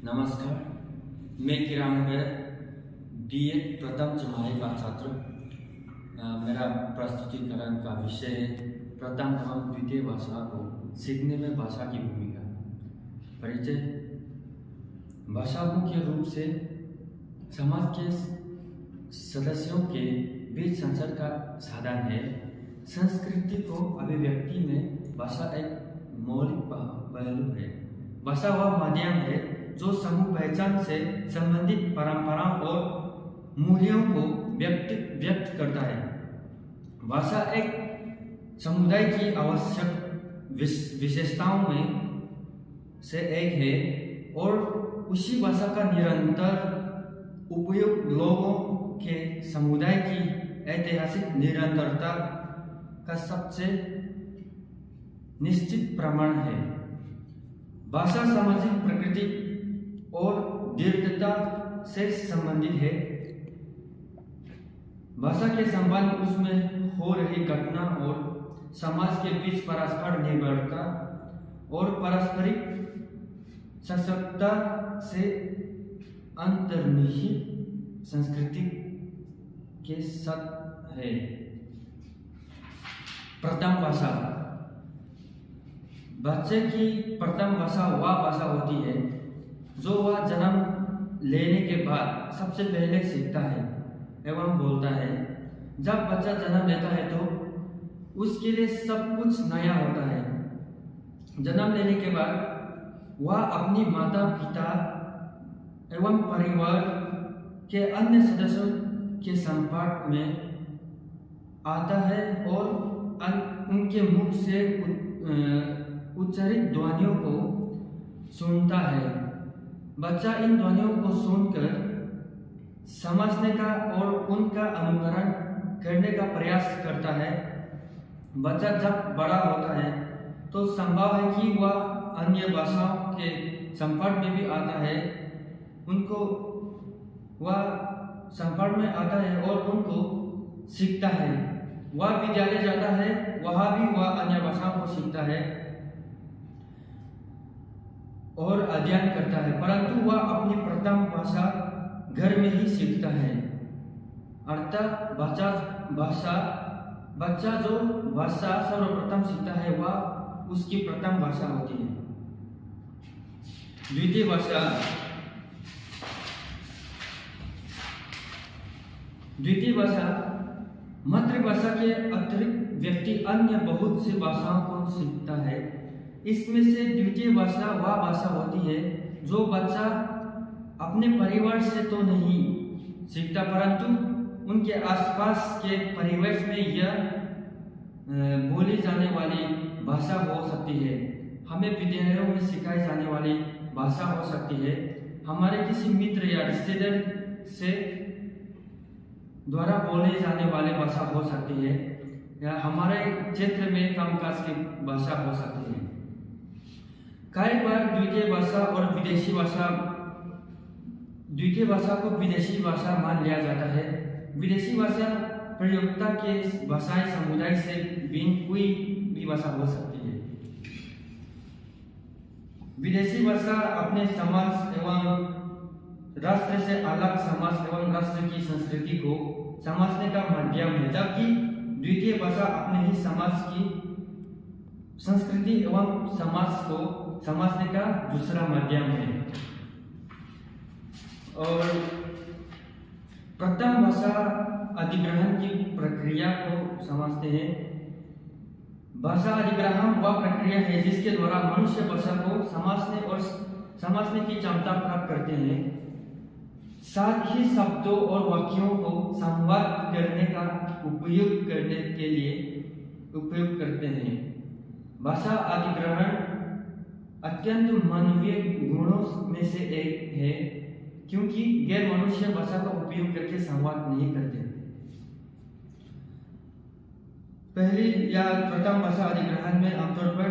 नमस्कार, मैं किरण DA प्रथम छमाही का छात्र। मेरा प्रस्तुतिकरण का विषय है प्रथम एवं द्वितीय भाषा को सीखने में भाषा की भूमिका। परिचय। भाषा मुख्य रूप से समाज के सदस्यों के बीच संचार का साधन है। संस्कृति को अभिव्यक्ति में भाषा एक मौलिक पहलू है। भाषा वह माध्यम है जो समूह पहचान से संबंधित परंपराओं और मूल्यों को व्यक्त करता है। भाषा एक समुदाय की आवश्यक विशेषताओं में से एक है और उसी भाषा का निरंतर उपयोग लोगों के समुदाय की ऐतिहासिक निरंतरता का सबसे निश्चित प्रमाण है। भाषा सामाजिक प्रकृति और दृढ़ता से संबंधित है। भाषा के संबंध उसमें हो रही घटना और समाज के बीच परस्पर निर्भरता और पारस्परिक सशक्तता से अंतर्निहित संस्कृति के साथ है। प्रथम भाषा। बच्चे की प्रथम भाषा वह भाषा होती है जो वह जन्म लेने के बाद सबसे पहले सीखता है एवं बोलता है। जब बच्चा जन्म लेता है तो उसके लिए सब कुछ नया होता है। जन्म लेने के बाद वह अपनी माता पिता एवं परिवार के अन्य सदस्यों के संपर्क में आता है और उनके मुख से उच्चारित ध्वनियों को सुनता है। बच्चा इन ध्वनियों को सुनकर समझने का और उनका अनुकरण करने का प्रयास करता है। बच्चा जब बड़ा होता है तो संभव है कि वह अन्य भाषाओं के संपर्क में भी आता है। वह संपर्क में आता है और उनको सीखता है। वह विद्यालय जाता है, वहाँ भी वह अन्य भाषाओं को सीखता है और अध्ययन करता है, परंतु वह अपनी प्रथम भाषा घर में ही सीखता है। अर्थात बच्चा जो भाषा सर्वप्रथम सीखता है वह उसकी प्रथम भाषा होती है। द्वितीय भाषा। द्वितीय भाषा मातृभाषा के अतिरिक्त व्यक्ति अन्य बहुत सी भाषाओं को सीखता है। इसमें से द्वितीय भाषा वह भाषा होती है जो बच्चा अपने परिवार से तो नहीं सीखता, परंतु उनके आसपास के परिवेश में यह बोली जाने वाली भाषा हो सकती है। हमें विद्यालयों में सिखाई जाने वाली भाषा हो सकती है। हमारे किसी मित्र या रिश्तेदार से द्वारा बोले जाने वाली भाषा हो सकती है, या हमारे क्षेत्र में कामकाज की भाषा हो सकती है। कई बार द्वितीय भाषा को विदेशी भाषा मान लिया जाता है। विदेशी भाषा प्रयोक्ता के भाषाई समुदाय से भिन्न कोई भी भाषा हो सकती है। विदेशी भाषा अपने समाज एवं राष्ट्र से अलग समाज एवं राष्ट्र की संस्कृति को समझने का माध्यम है, जबकि द्वितीय भाषा अपने ही समाज की संस्कृति एवं समाज को समझने का दूसरा माध्यम है। और प्रथम भाषा अधिग्रहण की प्रक्रिया को समझते हैं। भाषा अधिग्रहण वह प्रक्रिया है जिसके द्वारा मनुष्य भाषा को समझने की क्षमता प्राप्त करते हैं, साथ ही शब्दों और वाक्यों को संवाद करने का उपयोग करने के लिए उपयोग करते हैं। भाषा अधिग्रहण अत्यंत मानवीय गुणों में से एक है, क्योंकि गैर मनुष्य भाषा का उपयोग करके संवाद नहीं करते। पहली या प्रथम भाषा अधिग्रहण में आमतौर पर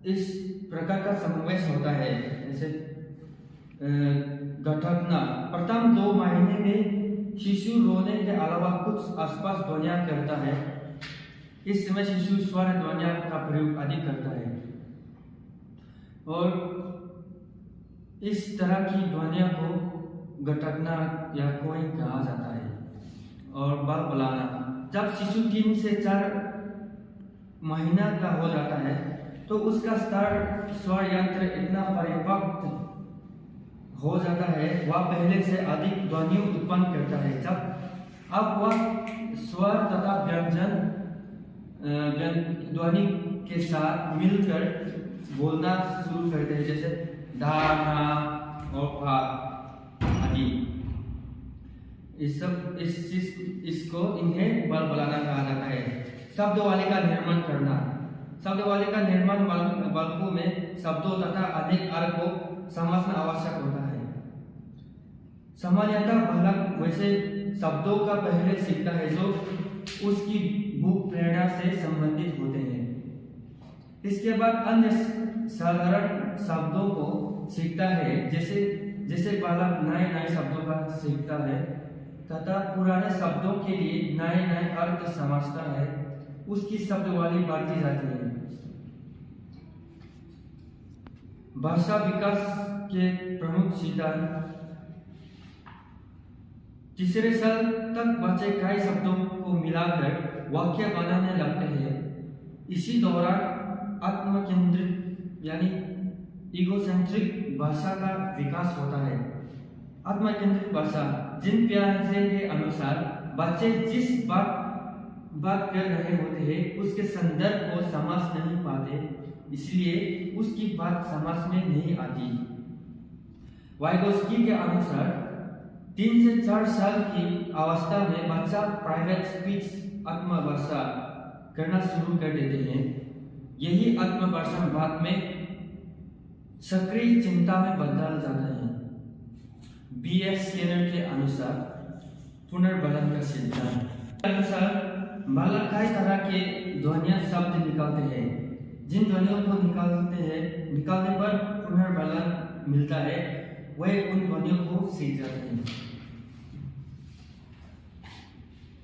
इस प्रकार का समावेश होता है, जैसे घटना। प्रथम 2 महीने में शिशु रोने के अलावा कुछ आसपास ध्वनियाँ करता है। इस समय शिशु स्वर ध्वनियाँ का प्रयोग अधिक करता है। और इस तरह की ध्वनियों को गटकना या कोई कहा जाता है। और बल बुलाना, जब शिशु 3 से 4 महीना का हो जाता है तो उसका स्वर यंत्र इतना परिपक्व हो जाता है, वह पहले से अधिक ध्वनि उत्पन्न करता है। जब अब वह स्वर तथा व्यंजन ध्वनि के साथ मिलकर बोलना शुरू करते हैं, जैसे धा, ना और फा आदि। इसको इन्हें बल बुलाना कहा जाता है। शब्दावली का निर्माण करना, शब्दावली का निर्माण बालकों में शब्दों तथा अनेक अर्थ को समझना आवश्यक होता है। सामान्यतः बालक वैसे शब्दों का पहले सीखता है जो उसकी भूख प्रेरणा से संबंधित होते हैं। इसके बाद अन्य साधारण शब्दों को सीखता है, जैसे बालक नए शब्दों का सीखता है तथा पुराने शब्दों के लिए नए अर्थ समझता है, उसकी शब्दावली बढ़ती जाती है। भाषा विकास के प्रमुख सिद्धांत, तीसरे साल तक बच्चे कई शब्दों को मिलाकर वाक्य बनाने लगते हैं। इसी दौरान आत्मकेंद्रित यानी इगोसेंट्रिक भाषा का विकास होता है। आत्मकेंद्रित भाषा, जिन प्याजे के अनुसार बच्चे जिस बात कर रहे होते हैं उसके संदर्भ को समझ नहीं पाते, इसलिए उसकी बात समझ में नहीं आती। वाइगोस्की के अनुसार 3 से 4 साल की अवस्था में बच्चा प्राइवेट स्पीच आत्मभाषा करना शुरू कर देते हैं। यही आत्मभाषण बाद में सक्रिय चिंता में बदल जाता है। B.F. स्किनर के अनुसार पुनर्बलन का सिद्धांत के अनुसार बालक कई तरह के ध्वनियाँ शब्द निकालते हैं। जिन ध्वनियों को निकालने पर पुनर्बलन मिलता है, वे उन ध्वनियों को सीख जाते हैं।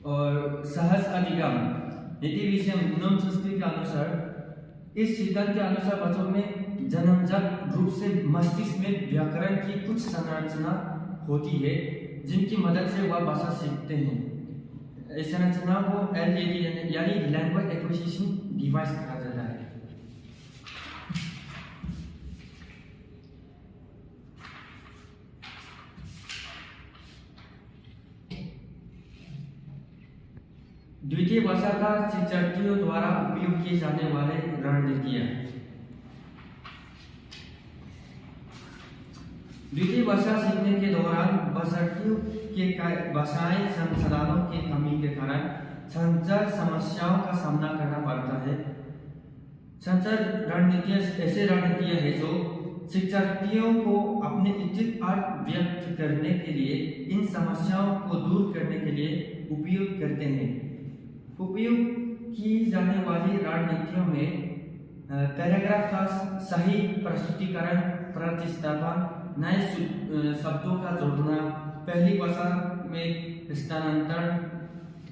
और सहज अधिगम नीति विषय के अनुसार, इस सिद्धांत के अनुसार बच्चों में जन्मजात रूप से मस्तिष्क में व्याकरण की कुछ संरचना होती है जिनकी मदद से वह भाषा सीखते हैं। इस संरचना को LAD यानी लैंग्वेज एक्विजिशन डिवाइस कहा जाता है। द्वितीय भाषा का शिक्षार्थियों द्वारा उपयोग किए जाने वाले रणनीतियां। द्वितीय भाषा सीखने के दौरान शिक्षार्थियों के भाषाई संसाधनों की कमी के कारण संचार समस्याओं का सामना करना पड़ता है। संचार रणनीतियां ऐसे रणनीतियां हैं जो शिक्षार्थियों को अपने इच्छित अर्थ व्यक्त करने के लिए इन समस्याओं को दूर करने के लिए उपयोग करते हैं। उपयोग की जाने वाली रणनीतियों में पैराग्राफ का सही प्रस्तुतिकरण, प्रतिस्थापन, नए शब्दों का जोड़ना, पहली भाषा में स्थानांतरण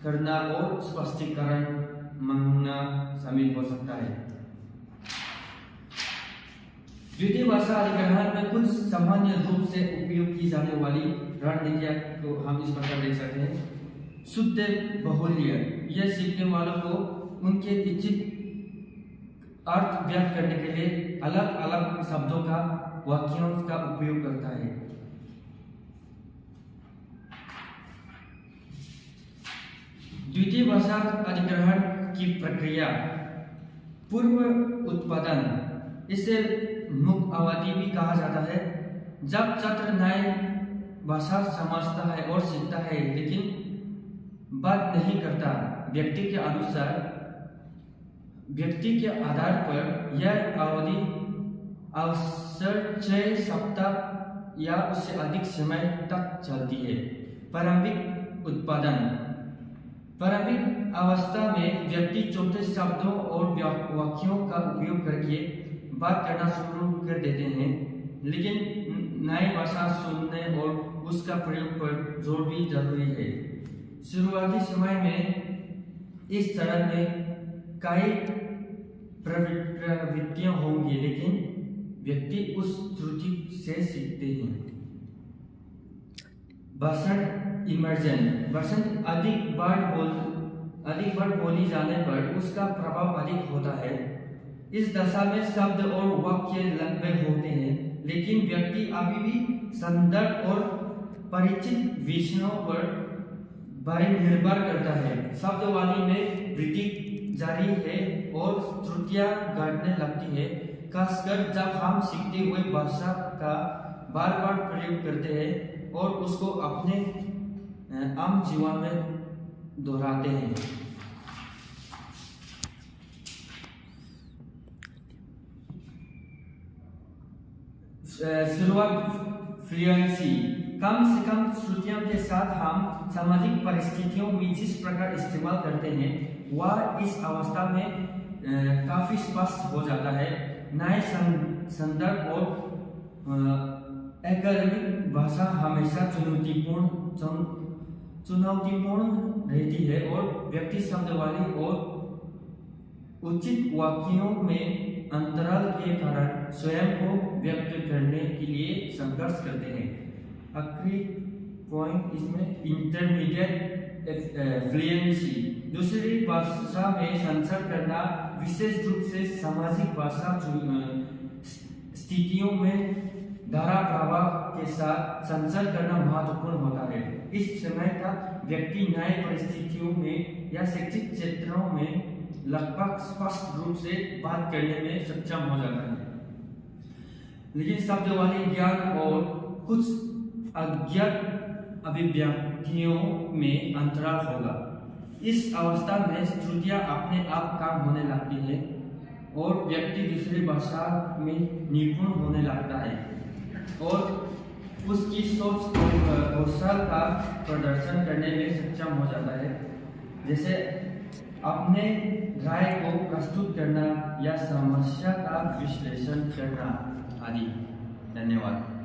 करना और स्पष्टीकरण मांगना शामिल हो सकता है। द्वितीय भाषा अधिग्रहण में कुछ सामान्य रूप से उपयोग की जाने वाली रणनीतियां को हम इस प्रकार देख सकते हैं। शुद्ध बहुल्य, यह सीखने वालों को उनके इच्छित अर्थ व्यक्त करने के लिए अलग अलग शब्दों का, वाक्यों का उपयोग करता है। द्वितीय भाषा अधिग्रहण की प्रक्रिया, पूर्व उत्पादन, इसे मुख अवधि भी कहा जाता है। जब छात्र नए भाषा समझता है और सीखता है लेकिन बात नहीं करता, व्यक्ति के आधार पर यह अवधि अवसर 6 सप्ताह या उससे अधिक समय तक चलती है। प्रारंभिक उत्पादन, प्रारंभिक अवस्था में व्यक्ति छोटे शब्दों और वाक्यों का उपयोग करके बात करना शुरू कर देते हैं, लेकिन नई भाषा सुनने और उसका प्रयोग पर जोर भी जरूरी है। शुरुआती समय में इस चरण में कई प्रवृत्तियां होंगी, लेकिन व्यक्ति उस त्रुटि से सीखते हैं। भाषण इमर्जन। भाषण अधिक बार बोली जाने पर उसका प्रभाव अधिक होता है। इस दशा में शब्द और वाक्य लंबे होते हैं, लेकिन व्यक्ति अभी भी संदर्भ और परिचित विषयों पर निर्भर करता है। शब्दावली में वृद्धि जारी है और त्रुटियां घटने लगती है, खासकर जब हम सीखते हुए भाषा का बार बार प्रयोग करते हैं और उसको अपने आम जीवन में दोहराते हैं। शुरुआत फ्लुएंसी। कम से कम श्रुतियों के साथ हम सामाजिक परिस्थितियों में जिस प्रकार इस्तेमाल करते हैं वह इस अवस्था में काफी स्पष्ट हो जाता है। नए संदर्भ और एकेडमिक भाषा हमेशा चुनौतीपूर्ण रहती है और व्यक्ति शब्दावली और उचित वाक्यों में अंतराल के कारण स्वयं को व्यक्त करने के लिए संघर्ष करते हैं। आखिरी पॉइंट इसमें इंटरमीडिएट फ्लुएंसी। दूसरी भाषा में संचार करना, विशेष रूप से सामाजिक भाषा स्थितियों में धारा प्रवाह के साथ संचार करना महत्वपूर्ण होता है। इस समय का व्यक्ति नए परिस्थितियों में या शैक्षिक क्षेत्रों में लगभग स्पष्ट रूप से बात करने में सक्षम हो जाता है, लेकिन शब्दावली ज्ञान और कुछ अज्ञात अभिव्यक्तियों में अंतराल होगा। इस अवस्था में त्रुटियां अपने आप कम होने लगती है और व्यक्ति दूसरी भाषा में निपुण होने लगता है और उसकी सोच और कौशल का प्रदर्शन करने में सक्षम हो जाता है, जैसे अपने राय को प्रस्तुत करना या समस्या का विश्लेषण करना आदि। धन्यवाद।